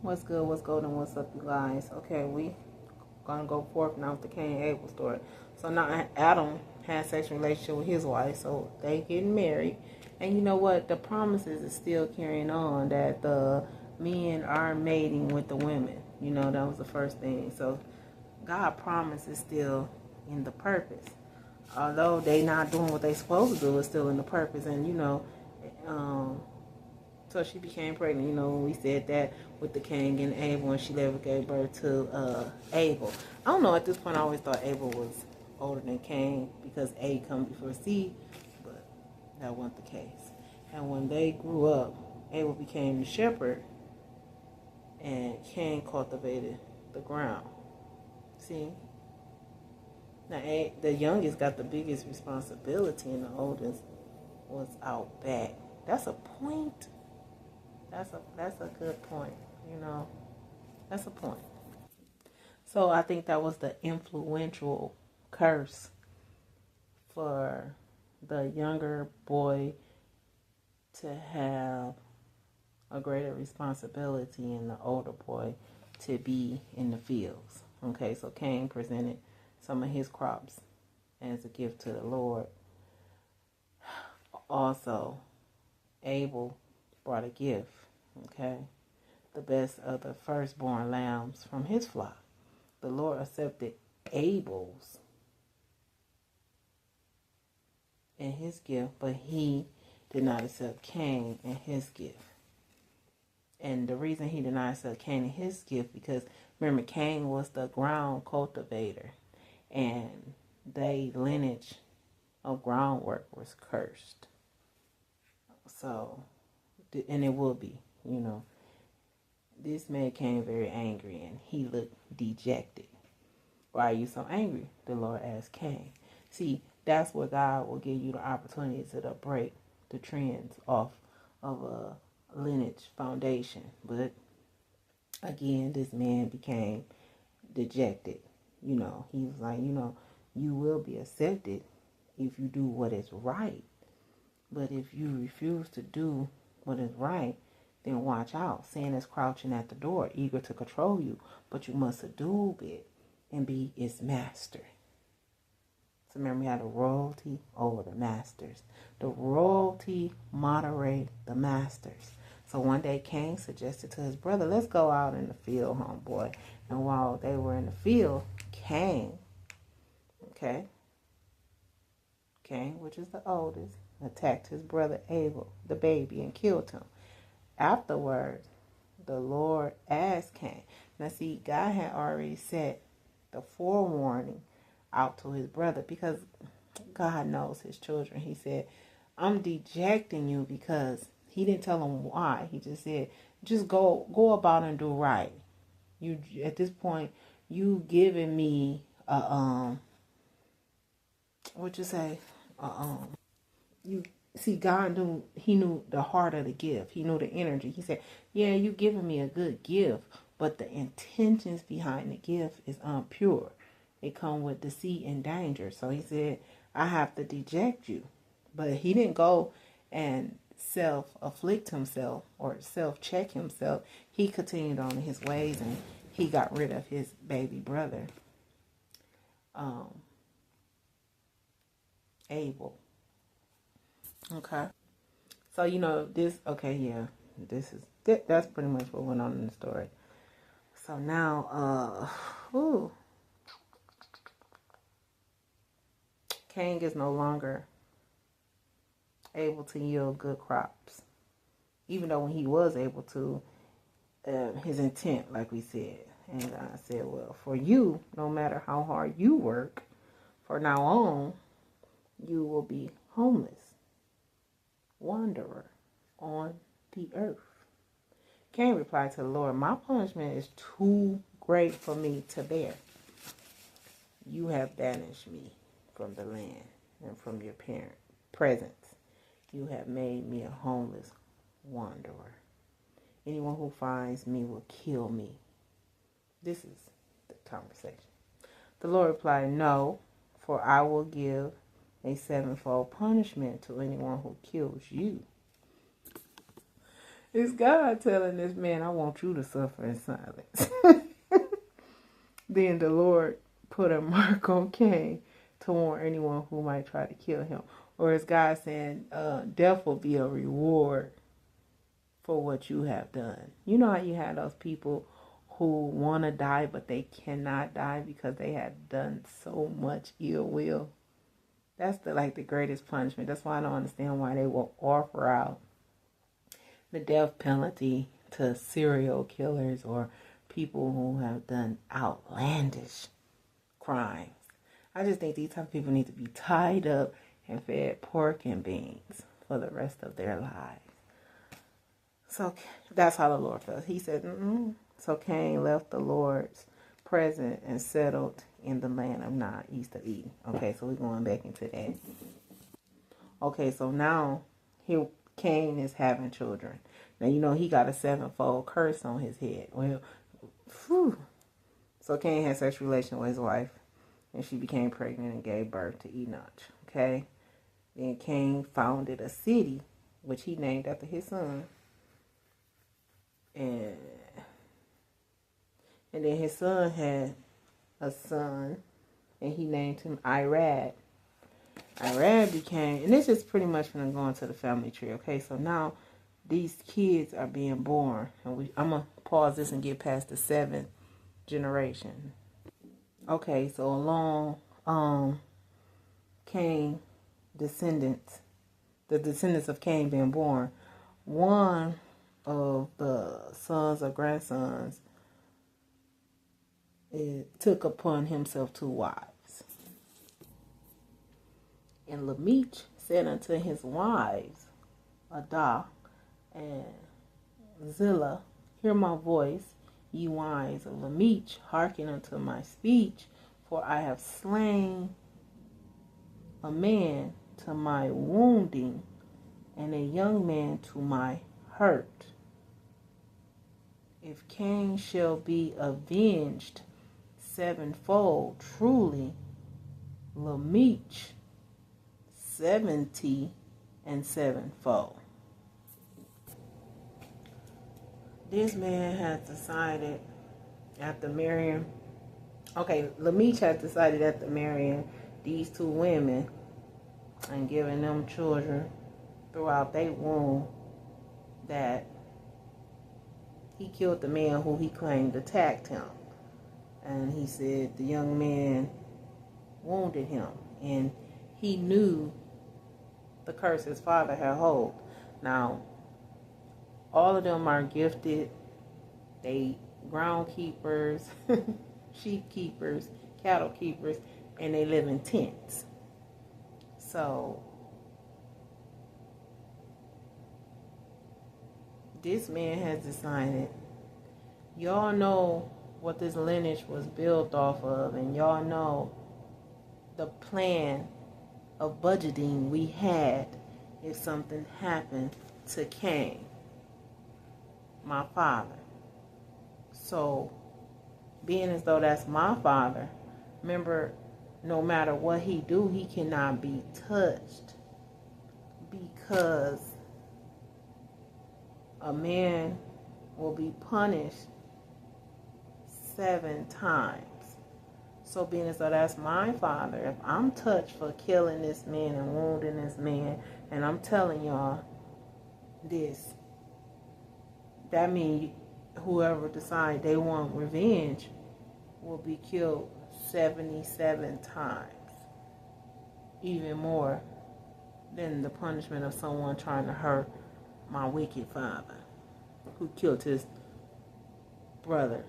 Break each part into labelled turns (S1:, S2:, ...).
S1: What's good? What's golden? What's up, you guys? Okay, we gonna go forth now with the Cain and Abel story. So now Adam had sexual relationship with his wife, so they getting married. And you know what? The promises is still carrying on that the men are mating with the women. You know, that was the first thing. So God promise is still in the purpose. Although they not doing what they supposed to do, it's still in the purpose. And you know, um, so she became pregnant. You know, when we said that with the Cain and Abel, and she later gave birth to Abel. I don't know. At this point, I always thought Abel was older than Cain because A come before C, but that wasn't the case. And when they grew up, Abel became the shepherd, and Cain cultivated the ground. See, now the youngest got the biggest responsibility, and the oldest was out back. That's a point. That's a good point. You know, that's a point. So I think that was the influential curse for the younger boy to have a greater responsibility and the older boy to be in the fields. Okay, so Cain presented some of his crops as a gift to the Lord. Also, Abel brought a gift, okay? The best of the firstborn lambs from his flock. The Lord accepted Abel's and his gift, but he did not accept Cain and his gift. And the reason he did not accept Cain and his gift, because remember, Cain was the ground cultivator, and their lineage of groundwork was cursed. So, and it will be, you know. This man came very angry, and he looked dejected. Why are you so angry? The Lord asked Cain. See, that's where God will give you the opportunity to break the trends off of a lineage foundation. But again, this man became dejected. You know, he was like, you know, you will be accepted if you do what is right. But if you refuse to do what is right, then watch out. Sin is crouching at the door, eager to control you. But you must subdue it and be its master. So remember, we had the royalty over the masters. The royalty moderate the masters. So one day Cain suggested to his brother, let's go out in the field, homeboy. And while they were in the field, Cain, which is the oldest, attacked his brother Abel, the baby, and killed him. Afterwards, the Lord asked Cain. Now see, God had already set the forewarning out to his brother, because God knows his children. He said, I'm dejecting you, because he didn't tell him why. He just said, just go about and do right. You, at this point, you giving me you see, God knew, he knew the heart of the gift. He knew the energy. He said, yeah, you giving me a good gift, but the intentions behind the gift is impure. It come with deceit and danger. So he said, I have to deject you. But he didn't go and self-afflict himself or self-check himself. He continued on in his ways, and he got rid of his baby brother, Abel. Okay. So, you know, that's pretty much what went on in the story. So now, Cain is no longer able to yield good crops. Even though when he was able to, his intent, like we said. And God said, well, for you, no matter how hard you work, from now on, you will be homeless, wanderer on the earth. Cain replied to the Lord, my punishment is too great for me to bear. You have banished me from the land and from your presence. You have made me a homeless wanderer. Anyone who finds me will kill me. This is the conversation. The Lord replied, no, for I will give a sevenfold punishment to anyone who kills you. It's God telling this man, I want you to suffer in silence. Then the Lord put a mark on Cain to warn anyone who might try to kill him. Or is God saying, death will be a reward for what you have done? You know how you have those people who want to die, but they cannot die because they have done so much ill will? That's the greatest punishment. That's why I don't understand why they will offer out the death penalty to serial killers or people who have done outlandish crimes. I just think these type of people need to be tied up and fed pork and beans for the rest of their lives. So that's how the Lord felt. He said, mm-mm. So Cain left the Lord's presence and settled in the land of Nod, east of Eden. Okay, so we're going back into that. Okay, so now here Cain is having children. Now, you know, he got a sevenfold curse on his head. Well, whew. So Cain had sexual relation with his wife, and she became pregnant and gave birth to Enoch. Okay? Then Cain founded a city, which he named after his son. And then his son had a son, and he named him Irad. Irad became, and this is pretty much going to go into the family tree. Okay, so now these kids are being born, and I'm going to pause this and get past the 7th generation. Okay, so along Cain descendants, the descendants of Cain being born, one of the sons or grandsons took upon himself 2 wives. And Lamech said unto his wives, Adah and Zillah, hear my voice, ye wives of Lamech, hearken unto my speech, for I have slain a man to my wounding, and a young man to my hurt. If Cain shall be avenged sevenfold, truly Lamech 70 and sevenfold. This man has decided after marrying, Lamech has decided after marrying these 2 women and giving them children throughout their womb that he killed the man who he claimed attacked him. And he said the young man wounded him, and he knew the curse his father had hold. Now, all of them are gifted. They ground keepers, sheep keepers, cattle keepers, and they live in tents. So this man has decided, y'all know what this lineage was built off of, and y'all know the plan of budgeting we had if something happened to Cain, my father. So, being as though that's my father, remember, no matter what he do, he cannot be touched, because a man will be punished 7 times. So being as though that's my father, if I'm touched for killing this man and wounding this man, and I'm telling y'all this, that means whoever decide they want revenge will be killed 77 times. Even more than the punishment of someone trying to hurt my wicked father, who killed his brother,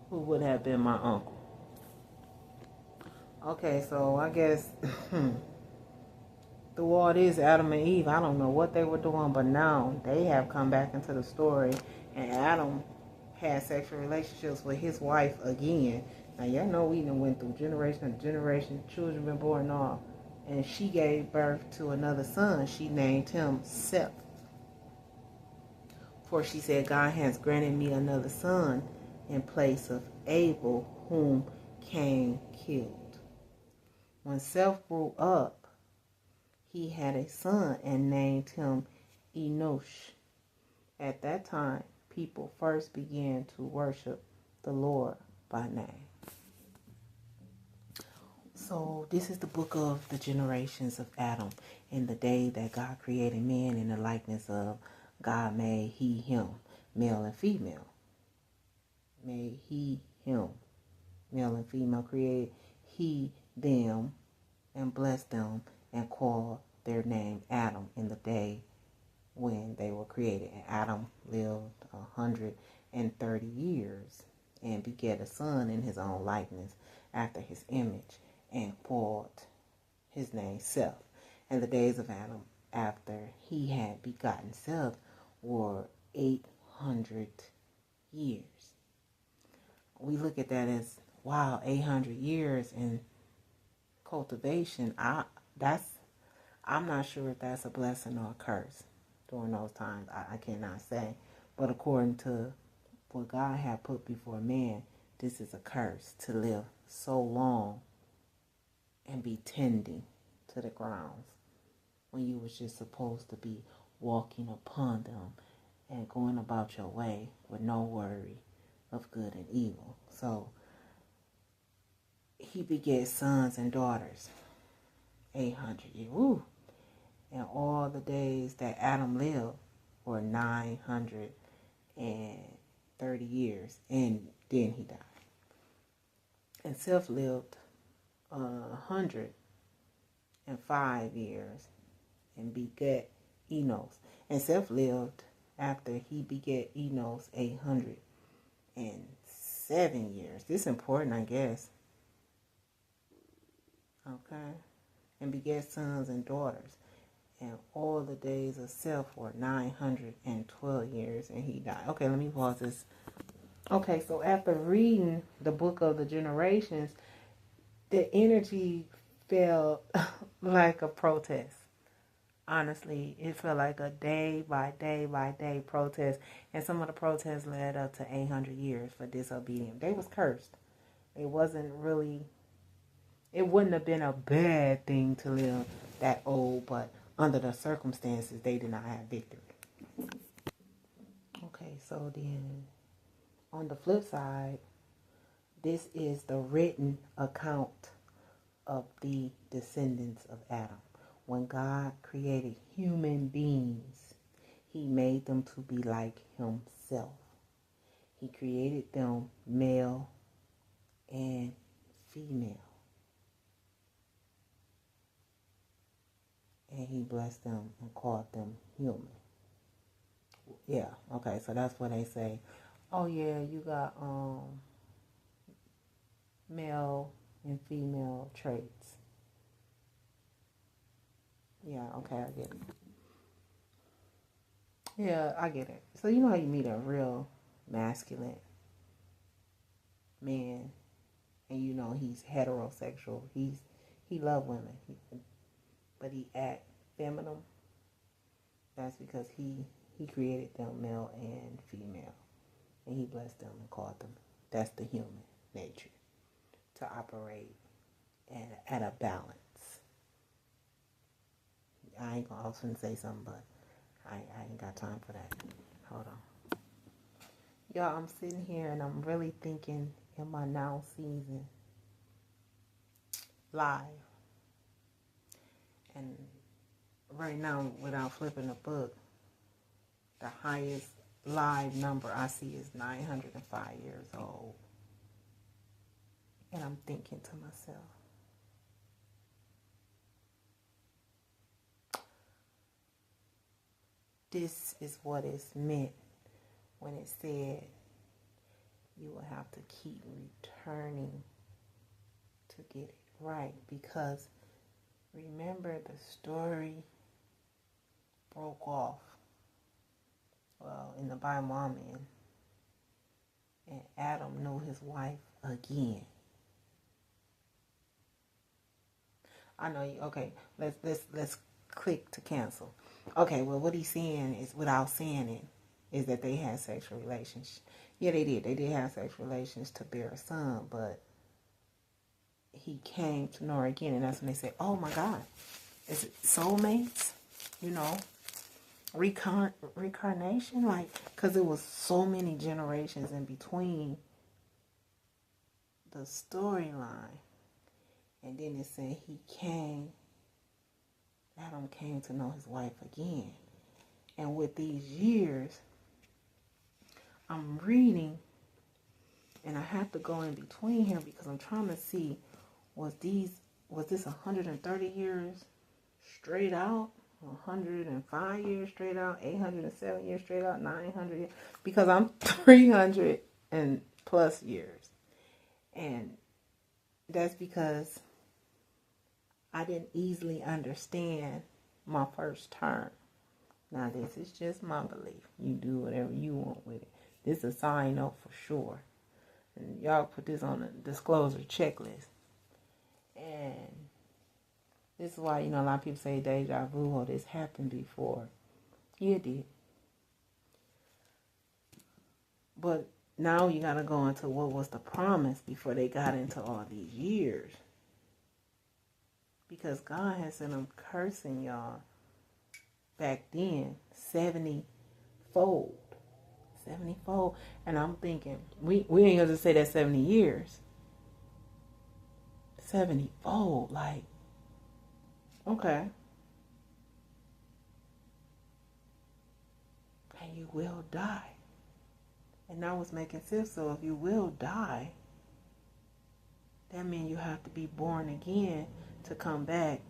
S1: who would have been my uncle. Okay, so I guess the world is Adam and Eve. I don't know what they were doing, but now they have come back into the story, and Adam had sexual relationships with his wife again. Now, y'all know we done went through generation after generation, children been born and all, and she gave birth to another son. She named him Seth. For she said, God has granted me another son in place of Abel, whom Cain killed. When Seth grew up, he had a son and named him Enosh. At that time, people first began to worship the Lord by name. So this is the book of the generations of Adam. In the day that God created man in the likeness of God made he him, male and female. Made he him, male and female. Created he them and blessed them and called their name Adam in the day when they were created. And Adam lived 130 years and begat a son in his own likeness after his image, and called his name Seth. And the days of Adam after he had begotten Seth were 800 years. We look at that as, wow, 800 years in cultivation. I'm not sure if that's a blessing or a curse during those times. I cannot say. But according to what God had put before man, this is a curse to live so long and be tending to the grounds when you was just supposed to be walking upon them and going about your way with no worry of good and evil. So he begat sons and daughters. 800 years. Woo. And all the days that Adam lived were 930 years. And then he died. And Seth lived 105 years and begat Enos. And Seth lived after he begat Enos 807 years. This is important, I guess. Okay. And begat sons and daughters. And all the days of Seth were 912 years, and he died. Okay, let me pause this. Okay, so after reading the book of the generations, the energy felt like a protest. Honestly, it felt like a day by day by day protest. And some of the protests led up to 800 years for disobedience. They was cursed. It wouldn't have been a bad thing to live that old, but under the circumstances, they did not have victory. Okay, so then on the flip side, this is the written account of the descendants of Adam. When God created human beings, he made them to be like himself. He created them male and female. And he blessed them and called them human. Yeah, okay, so that's what they say. Oh yeah, you got male and female traits. Yeah, okay, I get it. Yeah, I get it. So you know how you meet a real masculine man, and you know he's heterosexual. He love women, but he act feminine. That's because he created them male and female, and he blessed them and called them. That's the human nature, to operate at a balance. I ain't gonna, I was gonna say something, but I ain't got time for that. Hold on. Y'all, I'm sitting here and I'm really thinking in my now season live. And right now, without flipping the book, the highest live number I see is 905 years old. And I'm thinking to myself, this is what is meant when it said you will have to keep returning to get it right. Because remember, the story broke off. Well, in the Bible I'm in. And Adam knew his wife again. I know you. Okay, let's click to cancel. Okay, well, what he's saying is, without saying it, is that they had sexual relations. Yeah, they did. They did have sexual relations to bear a son, but he came to know her again, and that's when they said, "Oh my God, is it soulmates?" You know. reincarnation, like, because it was so many generations in between the storyline. And then it said Adam came to know his wife again. And with these years, I'm reading, and I have to go in between here because I'm trying to see, was this 130 years straight out, 105 years straight out, 807 years straight out, 900 years, because I'm 300 and plus years. And that's because I didn't easily understand my first term. Now, this is just my belief. You do whatever you want with it. This is a sign up for sure. And y'all put this on a disclosure checklist. And this is why, a lot of people say deja vu, or this happened before. Yeah, it did. But now you got to go into what was the promise before they got into all these years. Because God has said, I'm cursing y'all back then 70-fold. 70-fold. And I'm thinking, we ain't going to say that 70 years. 70-fold. Like, okay. And you will die. And that was making sense. So if you will die, that means you have to be born again to come back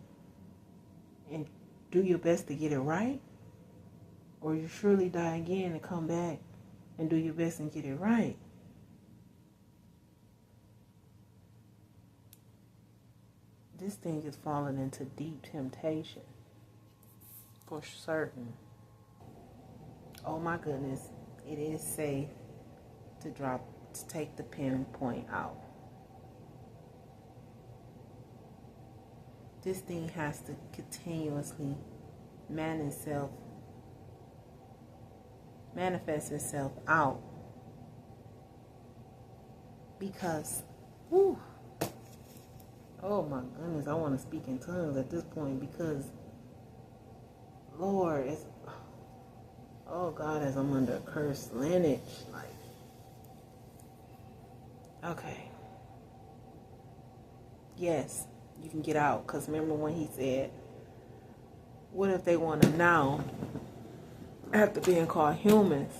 S1: and do your best to get it right. Or you surely die again and come back and do your best and get it right. This thing is falling into deep temptation. For certain. Oh my goodness. It is safe to take the pinpoint out. This thing has to continuously manifest itself out. Because, oh my goodness, I want to speak in tongues at this point because, Lord, God, as I'm under a cursed lineage, okay. Yes, you can get out. Because remember when he said, what if they want to now, after being called humans,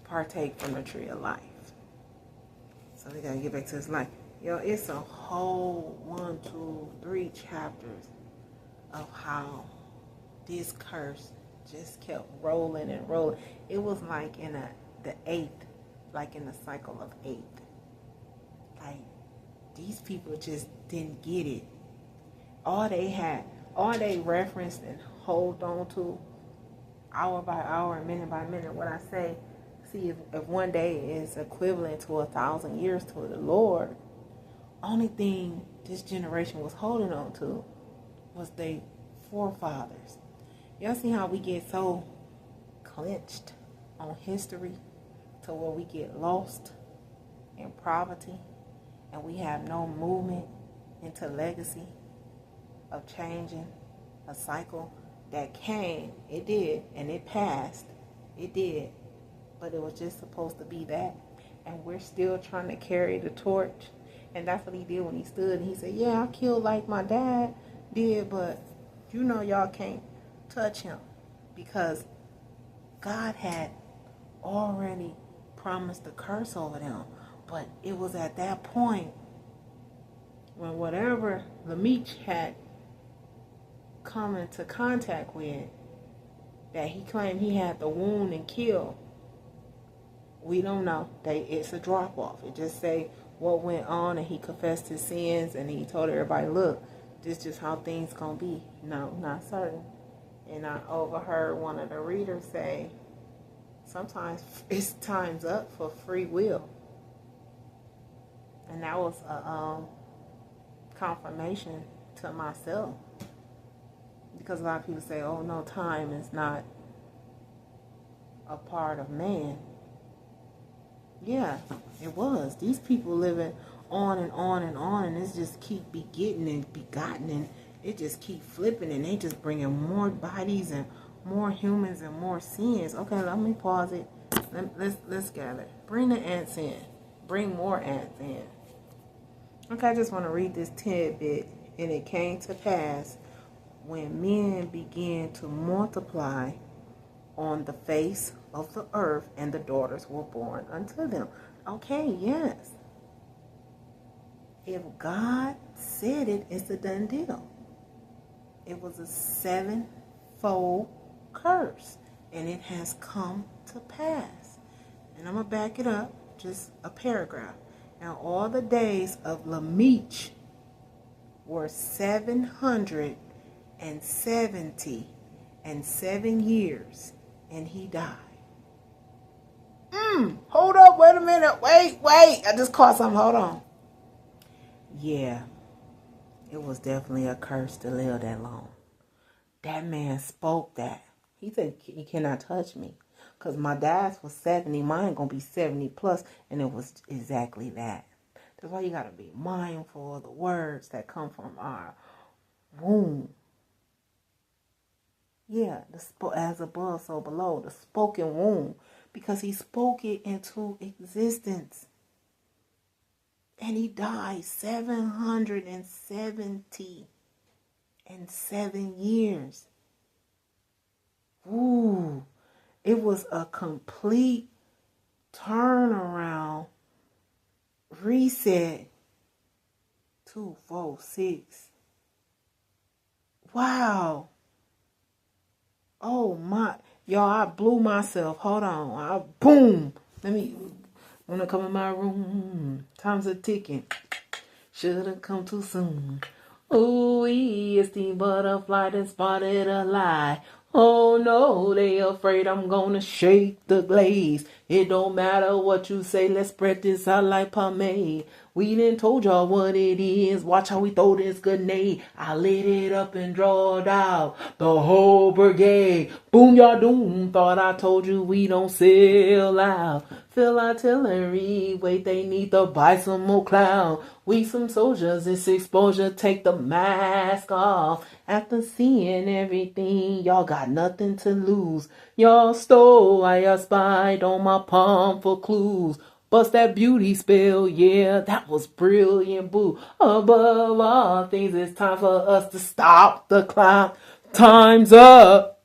S1: partake from the tree of life? So they got to get back to his life. Yo, it's a whole 1, 2, 3 chapters of how this curse just kept rolling and rolling. It was like in the 8th, like in the cycle of 8. Like, these people just didn't get it. All they referenced and hold on to, hour by hour and minute by minute, what I say, see, if one day is equivalent to 1,000 years to the Lord, only thing this generation was holding on to was their forefathers. Y'all see how we get so clenched on history to where we get lost in poverty and we have no movement into legacy of changing a cycle that came, it did, and it passed, it did, but it was just supposed to be that, and we're still trying to carry the torch. And that's what he did when he stood and he said, yeah, I killed like my dad did, but y'all can't touch him because God had already promised the curse over them. But it was at that point when whatever Lamech had come into contact with, that he claimed he had the wound and kill. We don't know. It's a drop off. It just say what went on and he confessed his sins and he told everybody, look, this is just how things gonna be. No, not certain. And I overheard one of the readers say, sometimes it's time's up for free will. And that was a confirmation to myself. Because a lot of people say, oh no, time is not a part of man. Yeah, it was. These people living on and on and on, and it just keep begetting and begotten, and it just keep flipping, and they just bringing more bodies and more humans and more sins. Okay, let me pause it. Let's gather. Bring the ants in. Bring more ants in. Okay, I just want to read this tidbit. And it came to pass when men began to multiply on the face of the earth, and the daughters were born unto them. Okay, yes. If God said it, it's a done deal. It was a sevenfold curse, and it has come to pass. And I'm going to back it up, just a paragraph. Now, all the days of Lamech were 777 years, and he died. Hold up, wait a minute, wait, I just caught something, hold on. Yeah, it was definitely a curse to live that long. That man spoke that. He said, you cannot touch me. Because my dad's was 70, mine gonna be 70 plus, and it was exactly that. That's why you gotta be mindful of the words that come from our womb. Yeah, as above, so below, the spoken womb. Because he spoke it into existence. And he died 777 years. Ooh, it was a complete turnaround, reset. 2, 4, 6. Wow. Oh my, y'all, I blew myself. Hold on. Boom. Wanna come in my room? Time's a ticking. Should've come too soon. Ooh, it's the butterfly that spotted a lie. Oh no, they afraid I'm gonna shake the glaze. It don't matter what you say, let's spread this out like pomade. We done told y'all what it is, watch how we throw this grenade. I lit it up and drawed out the whole brigade. Boom, y'all doom, thought I told you we don't sell out. Fill artillery, wait, they need to buy some more clown. We some soldiers, it's exposure, take the mask off. After seeing everything, y'all got nothing to lose. Y'all stole, I spied on my palm for clues. Bust that beauty spell, yeah, that was brilliant, boo. Above all things, it's time for us to stop the clock. Time's up.